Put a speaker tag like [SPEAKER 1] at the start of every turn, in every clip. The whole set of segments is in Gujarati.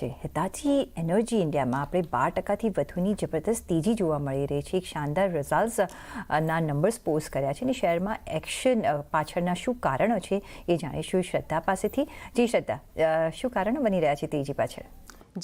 [SPEAKER 1] હિતાચી એનર્જી ઇન્ડિયામાં આપણે 12%થી વધુની જબરદસ્ત તેજી જોવા મળી રહી છે. એક શાનદાર રિઝલ્ટ્સના નંબર્સ પોસ્ટ કર્યા છે અને શેરમાં એક્શન પાછળના શું કારણો છે એ જાણીશું શ્રદ્ધા પાસેથી. જી શ્રદ્ધા, શું કારણો બની રહ્યા છે તેજી પાછળ?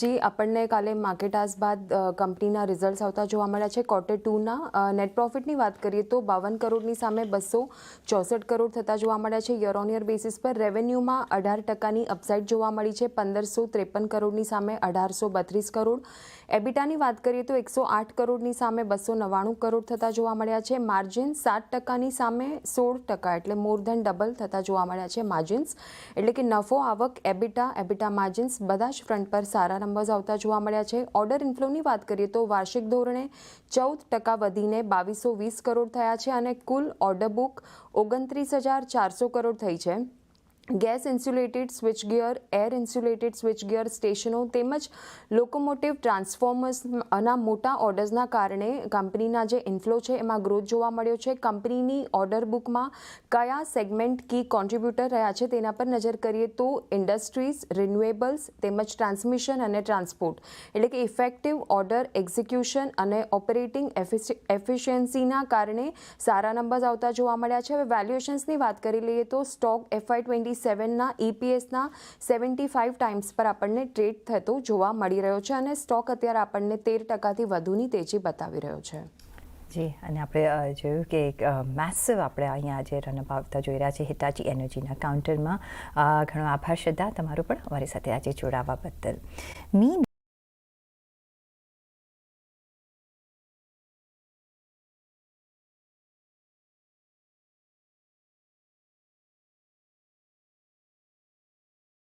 [SPEAKER 2] જી, આપણને કાલે માર્કેટ આજ બાદ કંપનીના રિઝલ્ટ્સ આવતા જોવા મળ્યા છે. Q2ના નેટ પ્રોફિટની વાત કરીએ તો 52 કરોડની સામે 264 કરોડ થતા જોવા મળ્યા છે. યર ઓન યર બેસિસ પર રેવન્યુમાં 18%ની અપસાઇડ જોવા મળી છે. 1553 કરોડની સામે 1832 કરોડ. એબિટાની વાત કરીએ તો 108 કરોડની સામે 299 કરોડ થતા જોવા મળ્યા છે. માર્જિન 7%ની સામે 16%, એટલે મોર ધેન ડબલ થતા જોવા મળ્યા છે માર્જિન્સ. એટલે કે નફો, આવક, એબિટા માર્જિન્સ બધા જ ફ્રન્ટ પર સારા નંબર્સ આવતા જોવા મળ્યા છે. ઓર્ડર ઇન્ફ્લોની વાત કરીએ તો વાર્ષિક ધોરણે 14% વધીને 2220 કરોડ થયા છે અને કુલ ઓર્ડર બુક 29,400 કરોડ થઈ છે. ગેસ ઇન્સ્યુલેટેડ સ્વિચગિયર, એર ઇન્સ્યુલેટેડ સ્વિચગિયર સ્ટેશનો તેમજ લોકોમોટિવ ટ્રાન્સફોર્મર્સના મોટા ઓર્ડર્સના કારણે કંપનીના જે ઇન્ફ્લો છે એમાં ગ્રોથ જોવા મળ્યો છે. કંપનીની ઓર્ડર બુકમાં કયા સેગમેન્ટ કી કોન્ટ્રીબ્યુટર રહ્યા છે તેના પર નજર કરીએ તો ઇન્ડસ્ટ્રીઝ, રિન્યુએબલ્સ તેમજ ટ્રાન્સમિશન અને ટ્રાન્સપોર્ટ, એટલે કે ઇફેક્ટિવ ઓર્ડર એક્ઝિક્યુશન અને ઓપરેટિંગ એફિશિયન્સીના કારણે સારા નંબર્સ આવતા જોવા મળ્યા છે. હવે વેલ્યુએશન્સની વાત કરી લઈએ તો સ્ટોક FY27ના EPSના 75 ટાઈમ્સ પર આપણને ટ્રેડ થતો જોવા મળી રહ્યો છે અને સ્ટોક અત્યારે આપણને 13%થી વધુની તેજી બતાવી રહ્યો છે.
[SPEAKER 1] જી, અને આપણે જોયું કે એક મેસિવ આપણે અહીંયા આજે રનઅપ આવતા જોઈ રહ્યા છે હિટાચી એનર્જીના કાઉન્ટરમાં. ઘણો આભાર શ્રદ્ધા તમારો પણ અમારી સાથે આજે જોડાવા બદલ.